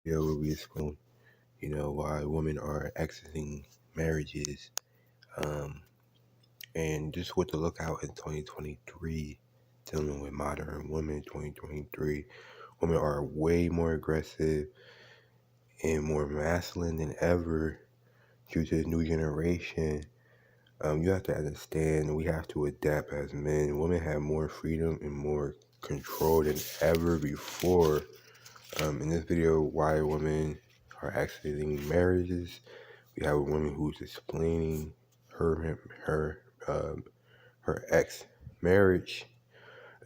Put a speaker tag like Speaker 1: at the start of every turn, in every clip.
Speaker 1: video where we explain, why women are exiting marriages, and just what to look out in 2023, dealing with modern women. 2023, women are way more aggressive and more masculine than ever due to the new generation. You have to understand we have to adapt as men. Women have more freedom and more control than ever before. In this video, why women are exiting marriages, we have a woman who's explaining her ex marriage,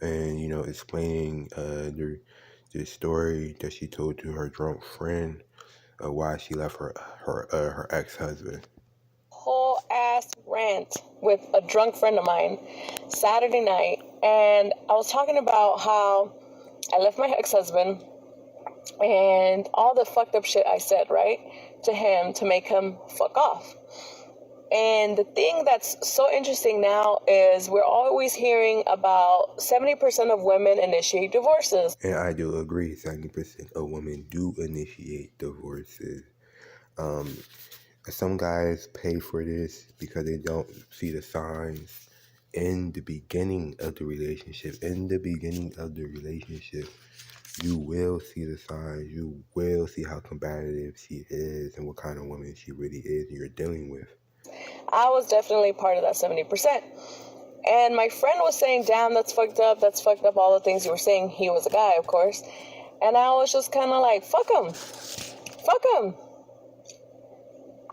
Speaker 1: and explaining the story that she told to her drunk friend, why she left her ex husband.
Speaker 2: Whole ass rant with a drunk friend of mine Saturday night, and I was talking about how I left my ex-husband and all the fucked up shit I said, right, to him to make him fuck off. And the thing that's so interesting now is we're always hearing about 70% of women initiate divorces.
Speaker 1: And I do agree, 70% of women do initiate divorces. Some guys pay for this because they don't see the signs in the beginning of the relationship. In the beginning of the relationship, you will see the signs. You will see how combative she is and what kind of woman she really is you're dealing with.
Speaker 2: I was definitely part of that 70%. And my friend was saying, damn, that's fucked up, all the things you were saying. He was a guy, of course. And I was just kind of like, fuck him.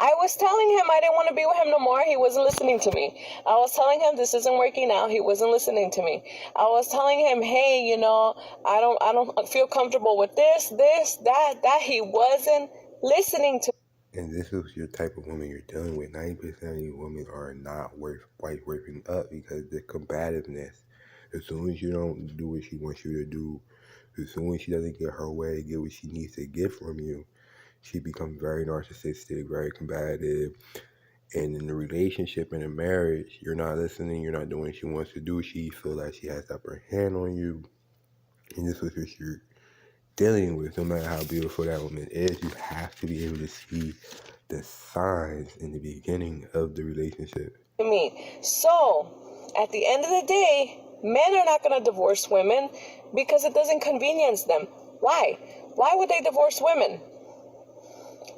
Speaker 2: I was telling him I didn't want to be with him no more. He wasn't listening to me. I was telling him this isn't working out. He wasn't listening to me. I was telling him, hey, I don't feel comfortable with this, that. He wasn't listening to me.
Speaker 1: And this is your type of woman you're dealing with. 90% of these women are not worth waking up because the combativeness. As soon as you don't do what she wants you to do, as soon as she doesn't get her way, get what she needs to get from you, she becomes very narcissistic, very combative. And in the relationship, in a marriage, you're not listening, you're not doing what she wants to do. She feels like she has the upper hand on you. And this is what you're dealing with. No matter how beautiful that woman is, you have to be able to see the signs in the beginning of the relationship.
Speaker 2: So, at the end of the day, men are not going to divorce women because it doesn't convenience them. Why? Why would they divorce women?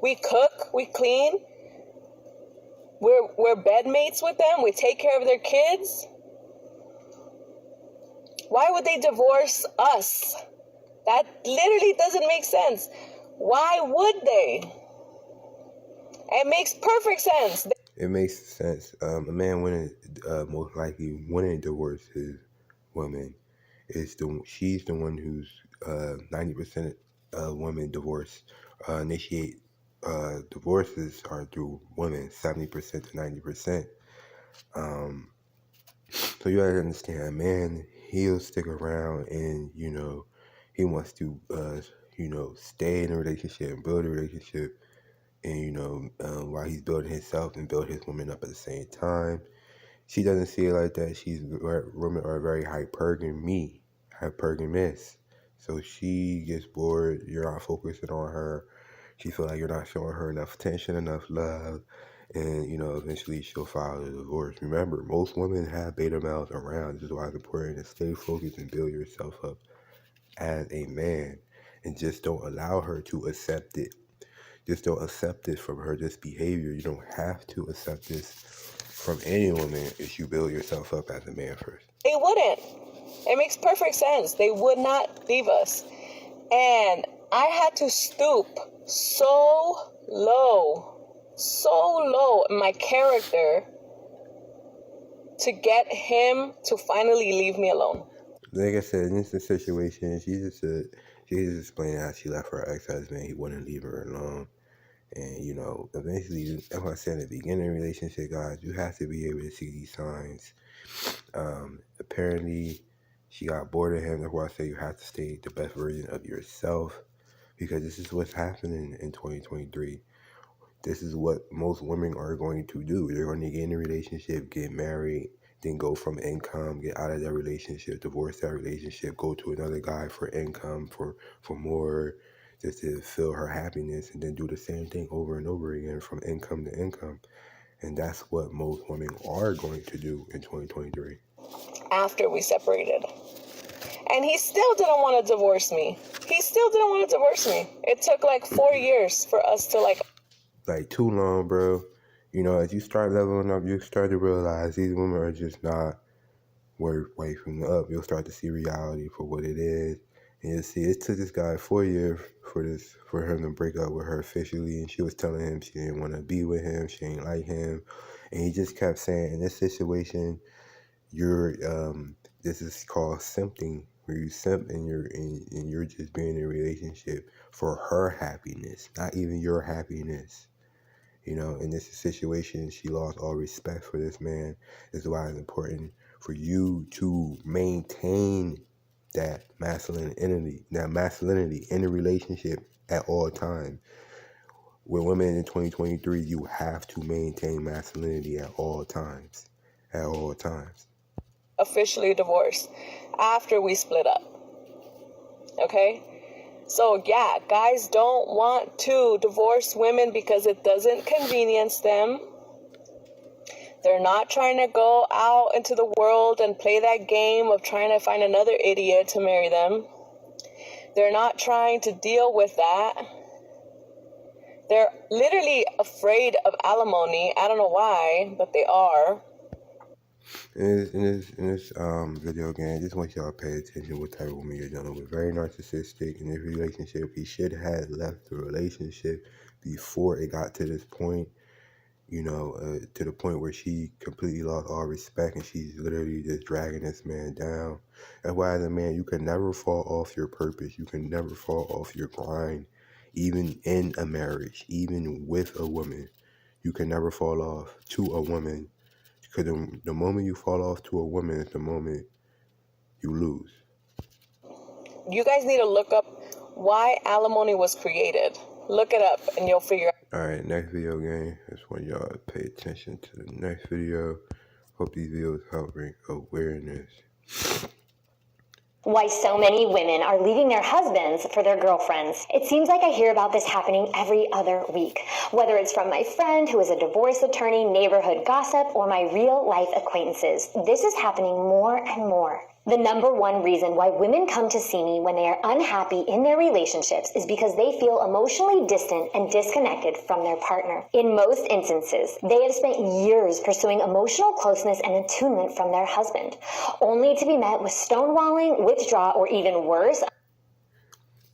Speaker 2: We cook, we clean, we're bedmates with them, we take care of their kids. Why would they divorce us? That literally doesn't make sense. Why would they? It makes perfect sense.
Speaker 1: It makes sense. A man most likely wouldn't divorce his woman. She's the one who's 90% of women initiate divorces are through women, 70% to 90%. So you gotta understand, a man, he'll stick around and he wants to stay in a relationship and build a relationship, and while he's building himself and build his woman up at the same time. She doesn't see it like that. Women are very hypergamous. So she gets bored. You're not focusing on her. She feel like you're not showing her enough attention, enough love, and eventually she'll file a divorce. Remember, most women have beta males around. This is why it's important to stay focused and build yourself up as a man, and just don't allow her to accept it. Just don't accept it from her, this behavior. You don't have to accept this from any woman if you build yourself up as a man first.
Speaker 2: They wouldn't. It makes perfect sense. They would not leave us. And I had to stoop so low in my character to get him to finally leave me alone.
Speaker 1: Like I said, in this situation, she just explained how she left her ex-husband. He wouldn't leave her alone. And, eventually, that's what I said in the beginning of the relationship, guys, you have to be able to see these signs. Apparently, she got bored of him. That's why I say you have to stay the best version of yourself, because this is what's happening in 2023. This is what most women are going to do. They're going to get in a relationship, get married, then go from income, get out of that relationship, divorce that relationship, go to another guy for income, for more, just to feel her happiness and then do the same thing over and over again from income to income. And that's what most women are going to do in 2023.
Speaker 2: After we separated. And he still didn't want to divorce me. It took like 4 years for us to like
Speaker 1: too long, bro. You know, as you start leveling up, you start to realize these women are just not worth waking up. You'll start to see reality for what it is. And you'll see it took this guy 4 years for him to break up with her officially, and she was telling him she didn't want to be with him, she ain't like him. And he just kept saying, in this situation, you're this is called simping, where you simp and you're just being in a relationship for her happiness, not even your happiness. You know, in this situation, she lost all respect for this man. This is why it's important for you to maintain that masculinity in a relationship at all times. With women in 2023, you have to maintain masculinity at all times. At all times.
Speaker 2: Officially divorced after we split up. Okay? So yeah, guys don't want to divorce women because it doesn't convenience them. They're not trying to go out into the world and play that game of trying to find another idiot to marry them. They're not trying to deal with that. They're literally afraid of alimony. I don't know why, but they are.
Speaker 1: In this video game, I just want y'all to pay attention what type of woman you're dealing with. Very narcissistic. In this relationship, he should have left the relationship before it got to this point. You know, to the point where she completely lost all respect and she's literally just dragging this man down. That's why as a man, you can never fall off your purpose. You can never fall off your grind. Even in a marriage, even with a woman, you can never fall off to a woman. Because the moment you fall off to a woman is the moment you lose.
Speaker 2: You guys need to look up why alimony was created. Look it up and you'll figure out.
Speaker 1: Alright, next video game. I just want y'all to pay attention to the next video. Hope these videos help bring awareness.
Speaker 3: Why so many women are leaving their husbands for their girlfriends. It seems like I hear about this happening every other week, whether it's from my friend who is a divorce attorney, neighborhood gossip, or my real life acquaintances. This is happening more and more. The number one reason why women come to see me when they are unhappy in their relationships is because they feel emotionally distant and disconnected from their partner. In most instances, they have spent years pursuing emotional closeness and attunement from their husband, only to be met with stonewalling, withdrawal, or even worse.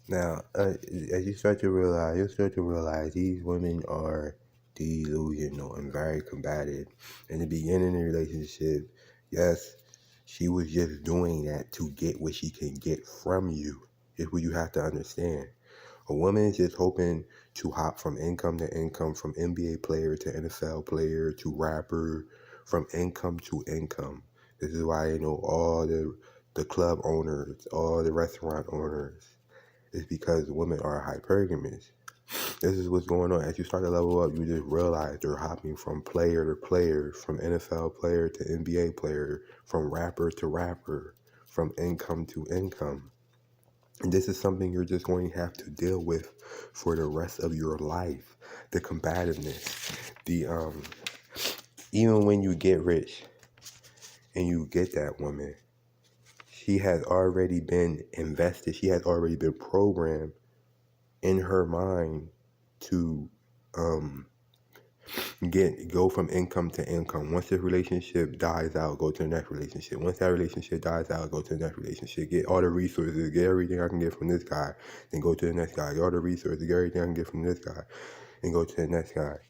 Speaker 1: Now, as you start to realize these women are delusional and very combative. In the beginning of the relationship, yes, she was just doing that to get what she can get from you. Is what you have to understand. A woman is just hoping to hop from income to income, from NBA player to NFL player to rapper, from income to income. This is why you know all the club owners, all the restaurant owners. It's because women are hypergamous. This is what's going on. As you start to level up, you just realize they're hopping from player to player, from NFL player to NBA player, from rapper to rapper, from income to income. And this is something you're just going to have to deal with for the rest of your life. The combativeness. Even when you get rich and you get that woman, she has already been invested. She has already been programmed in her mind to go from income to income. Once the relationship dies out, go to the next relationship. Once that relationship dies out, go to the next relationship. Get all the resources, get everything I can get from this guy, then go to the next guy. Get all the resources, get everything I can get from this guy, and go to the next guy.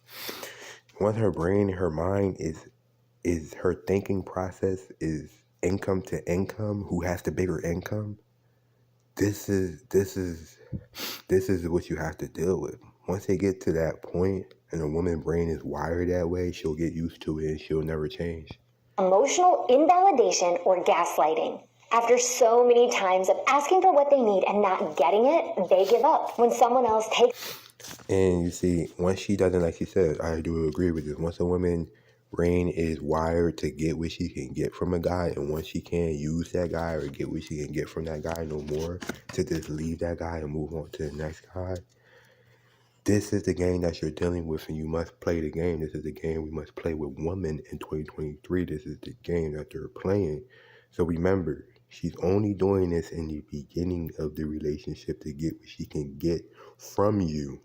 Speaker 1: Once her brain, her mind is her thinking process is income to income, who has the bigger income, this is what you have to deal with. Once they get to that point and a woman's brain is wired that way, she'll get used to it and she'll never change.
Speaker 3: Emotional invalidation or gaslighting. After so many times of asking for what they need and not getting it, they give up. When someone else takes...
Speaker 1: And you see, once she doesn't, like she said, I do agree with this. Once a woman Rain is wired to get what she can get from a guy, and once she can't use that guy or get what she can get from that guy no more, to just leave that guy and move on to the next guy. This is the game that you're dealing with, and you must play the game. This is the game we must play with women in 2023. This is the game that they're playing. So remember, she's only doing this in the beginning of the relationship to get what she can get from you.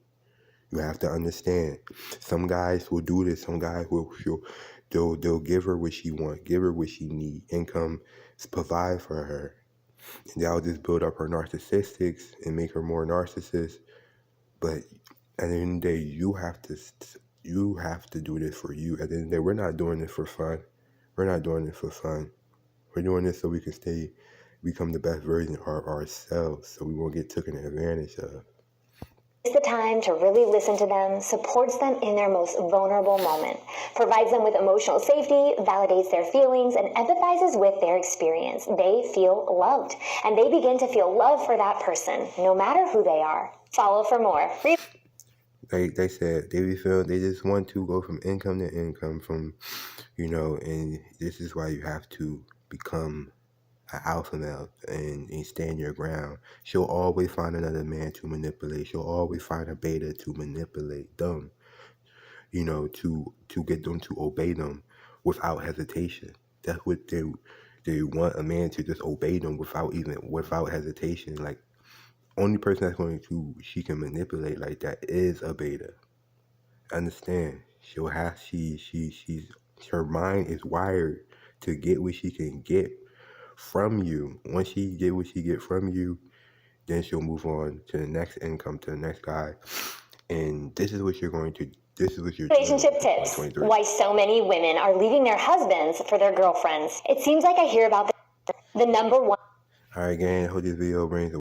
Speaker 1: You have to understand. Some guys will do this. Some guys they'll give her what she wants, give her what she needs, income, provide for her. And that'll just build up her narcissistics and make her more narcissist. But at the end of the day, you have to do this for you. At the end of the day, we're not doing this for fun. We're not doing this for fun. We're doing this so we can become the best version of ourselves, so we won't get taken advantage of.
Speaker 3: It's the time to really listen to them, supports them in their most vulnerable moment, provides them with emotional safety, validates their feelings, and empathizes with their experience. They feel loved, and they begin to feel love for that person, no matter who they are. Follow for more.
Speaker 1: They said they just want to go from income to income, and this is why you have to become an alpha male and stand your ground. She'll always find another man to manipulate. She'll always find a beta to manipulate them, to get them to obey them without hesitation. That's what they want, a man to just obey them without hesitation. Like, only person that's she can manipulate like that is a beta. Understand? Her mind is wired to get what she can get from you. Once she get what she get from you, then she'll move on to the next income, to the next guy. And this is what you're
Speaker 3: Relationship tips. Why so many women are leaving their husbands for their girlfriends. It seems like I hear about the number one.
Speaker 1: Alright, gang, I hope this video brings